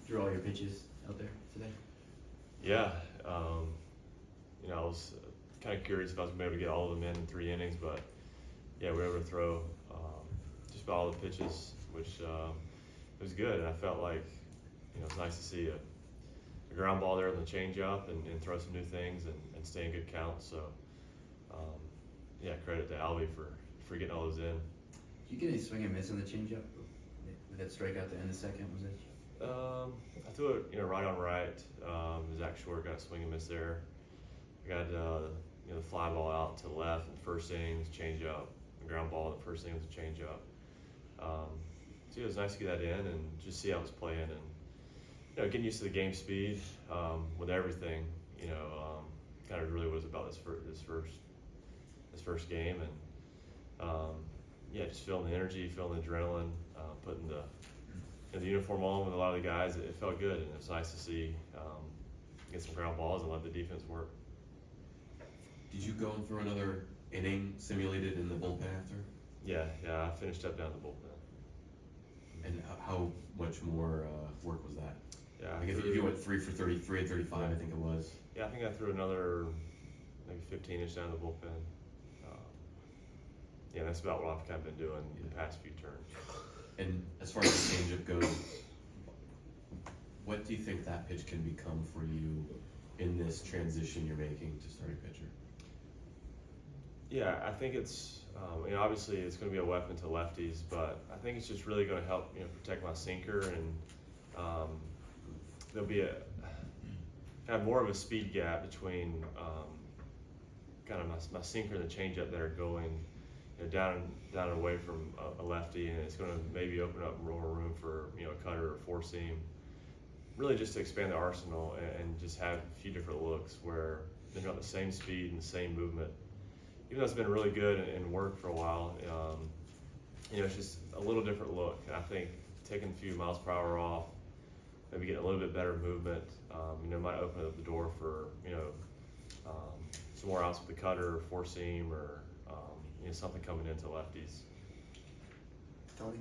threw all your pitches out there today? Yeah, I was kind of curious if I was gonna be able to get all of them in 3 innings, but yeah, we were able to throw just about all the pitches, which it was good. And I felt like it's nice to see a ground ball there on the changeup and throw some new things and stay in good count. So yeah, credit to Albie for getting all those in. Did you get any swing and miss on the changeup with that strikeout at the end of the second? Was it? I threw it, right on right. Zach Short got a swing and miss there. I got the fly ball out to the left in the first inning, change up. The ground ball in the first inning was a change up. So it was nice to get that in and just see how it was playing and getting used to the game speed with everything. Kind of really was about this first game and yeah, just feeling the energy, feeling the adrenaline, putting the uniform on with a lot of the guys. It felt good and it was nice to see get some ground balls and let the defense work. Did you go and throw another inning simulated in the bullpen after? Yeah, I finished up down the bullpen. And how much more work was that? Yeah, I guess you went 3 for 33 and 35, I think it was. Yeah, I think I threw another maybe 15-ish down the bullpen. Yeah, that's about what I've kind of been doing in the past few turns. And as far as the changeup goes, what do you think that pitch can become for you in this transition you're making to starting pitcher? Yeah, I think it's obviously it's going to be a weapon to lefties, but I think it's just really going to help protect my sinker, and there'll be a kind of more of a speed gap between kind of my sinker and the changeup that are going down and away from a lefty, and it's going to maybe open up more room for a cutter or four seam. Really, just to expand the arsenal and just have a few different looks where they've got the same speed and the same movement. Even though it's been really good and worked for a while, it's just a little different look. And I think taking a few miles per hour off, maybe getting a little bit better movement, might open up the door for some more outs with the cutter or four seam or something coming into lefties. Tony?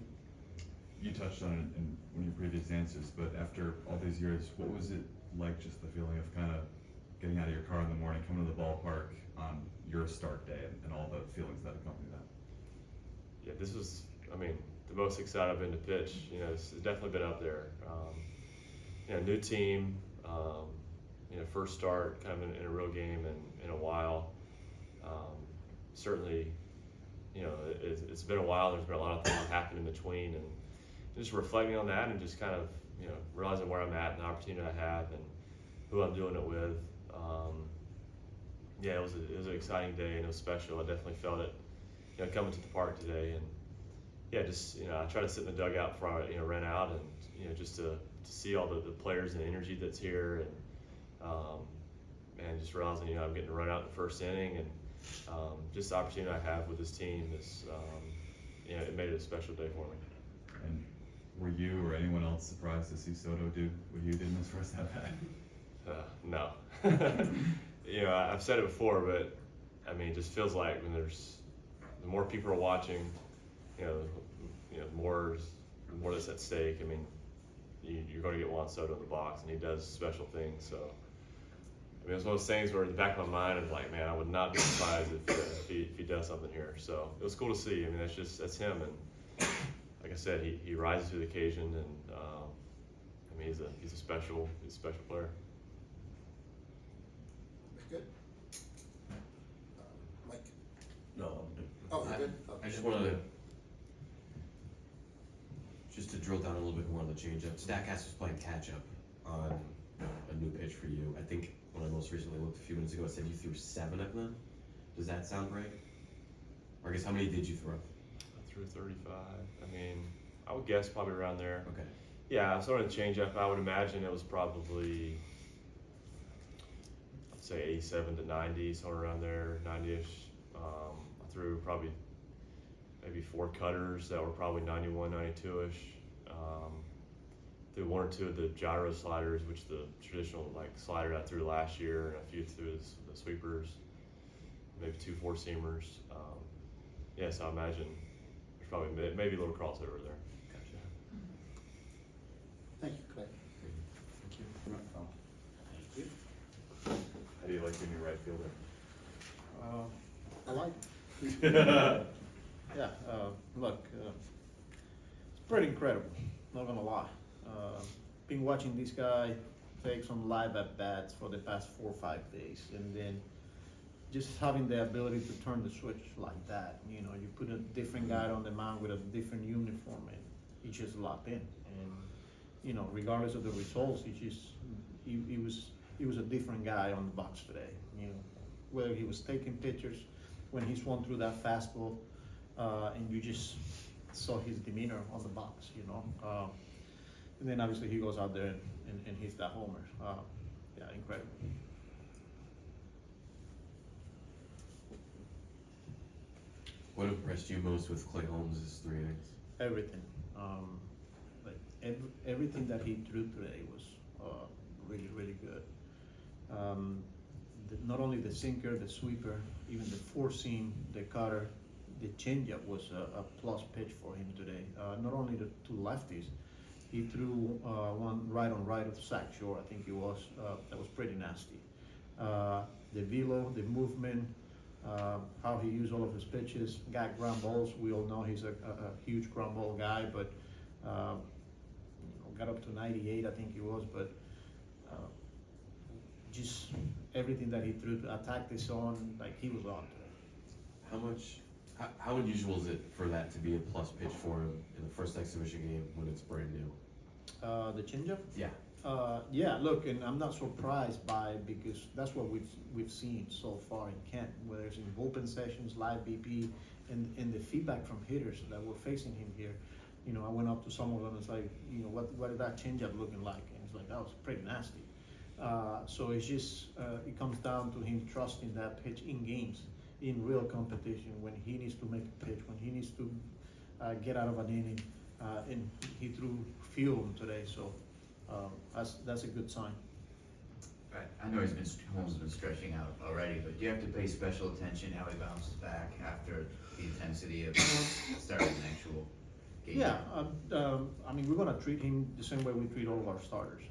You touched on it in one of your previous answers, but after all these years, what was it like, just the feeling of kind of getting out of your car in the morning, coming to the ballpark on your start day and all the feelings that accompany that? Yeah, this was, the most excited I've been to pitch. It's definitely been up there. New team, first start kind of in a real game in a while. Certainly, it's been a while. There's been a lot of things that happened in between, and just reflecting on that and just kind of, realizing where I'm at and the opportunity I have and who I'm doing it with. Yeah, it was an exciting day and it was special. I definitely felt it, coming to the park today, and yeah, just I try to sit in the dugout before I ran out, and just to see all the players and the energy that's here, and just realizing I'm getting to run out in the first inning, and just the opportunity I have with this team is it made it a special day for me. And were you or anyone else surprised to see Soto do what you did in his first at-bat? No. I've said it before, but it just feels like when the more people are watching, more that's at stake. You're going to get Juan Soto in the box, and he does special things. So, it's one of those things where in the back of my mind, I'm like, man, I would not be surprised if he does something here. So it was cool to see. That's him, and like I said, he rises to the occasion, and he's a special player. Good. Mike? No. Oh, you're good? Oh. I just wanted to drill down a little bit more on the changeup. Statcast was playing catch up on a new pitch for you. I think when I most recently looked a few minutes ago, it said you threw 7 of them. Does that sound right? Or I guess how many did you throw? I threw 35. I would guess probably around there. Okay. Yeah, sort of the changeup. I would imagine it was probably, I'd say 87 to 90, somewhere around there, 90-ish. I threw probably maybe 4 cutters that were probably 91, 92-ish. Threw 1 or 2 of the gyro sliders, which the traditional slider I threw last year, and a few threw the sweepers, maybe 2 four-seamers. So I imagine there's probably maybe a little crossover there. Gotcha. Thank you, Clay. fielder. I like it. Yeah, look, it's pretty incredible, not gonna lie. Been watching this guy take some live at bats for the past 4 or 5 days, and then just having the ability to turn the switch like that. You know, you put a different guy on the mound with a different uniform, and he just locked in. And you know, regardless of the results, he was a different guy on the box today. You know, whether he was taking pictures when he swung through that fastball, and you just saw his demeanor on the box. You know, and then obviously he goes out there and hits that homer. Yeah, incredible. What impressed you most with Clay Holmes' 3 innings? Everything. Like everything that he threw today was really, really good. Not only the sinker, the sweeper, even the 4-seam, the cutter, the changeup was a plus pitch for him today. Not only the 2 lefties, he threw one right on right of Sack Shore, I think it was. That was pretty nasty. The velo, the movement, how he used all of his pitches, got ground balls. We all know he's a huge ground ball guy, but you know, got up to 98, I think he was. But just everything that he threw to attack the zone, like he was on today. How unusual is it for that to be a plus pitch for him in the first exhibition game when it's brand new? The changeup? Yeah. Yeah, look, and I'm not surprised by it because that's what we've seen so far in Kent, whether it's in bullpen sessions, live BP, and the feedback from hitters that were facing him here. You know, I went up to some of them and was like, you know, what is that changeup looking like? And it's like, that was pretty nasty. So it's just, it comes down to him trusting that pitch in games, in real competition, when he needs to make a pitch, when he needs to get out of an inning, and he threw few of them today, so that's a good sign. Right, I know Holmes has been stretching out already, but do you have to pay special attention how he bounces back after the intensity of starting an actual game? Yeah, I mean, we're gonna treat him the same way we treat all of our starters.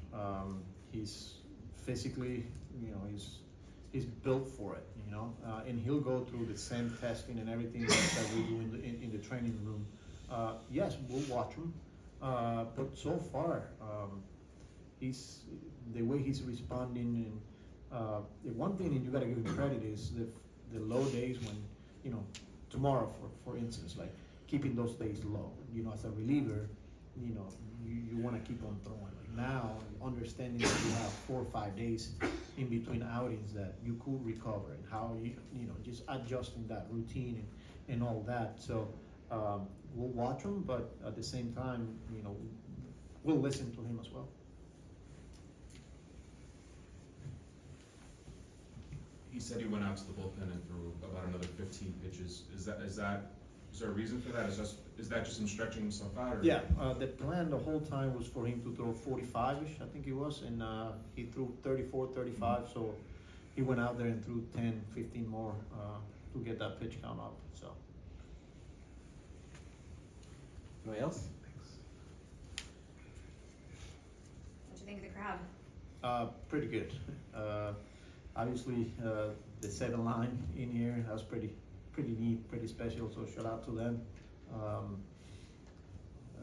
He's physically, you know, he's built for it, you know, and he'll go through the same testing and everything that we do in the training room. Yes, we'll watch him, but so far, the way he's responding, and the one thing that you gotta give him credit is the low days when, you know, tomorrow for instance, like keeping those days low. You know, as a reliever, you know, you wanna keep on throwing. Like now, understanding that you have 4 or 5 days in between outings that you could recover, and how you know, just adjusting that routine and all that. So we'll watch him, but at the same time, you know, we'll listen to him as well. He said he went out to the bullpen and threw about another 15 pitches. Is there a reason for that? Is that just him stretching himself out? Or? Yeah, the plan the whole time was for him to throw 45-ish, I think he was, and he threw 34, 35, so he went out there and threw 10, 15 more to get that pitch count up, so. Anybody else? What'd you think of the crowd? Pretty good. Obviously, the 7 line in here, that was pretty neat, pretty special, so shout out to them.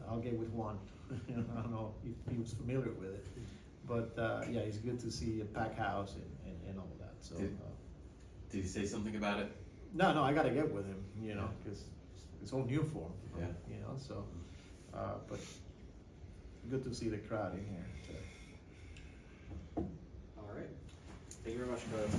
I'll get with Juan. I don't know if he was familiar with it, but yeah, it's good to see a packed house and all that. So Did he say something about it? no, I gotta get with him, you know, because it's all new for him. Yeah. You know, so but good to see the crowd in here today. All right. Thank you very much, Carlos.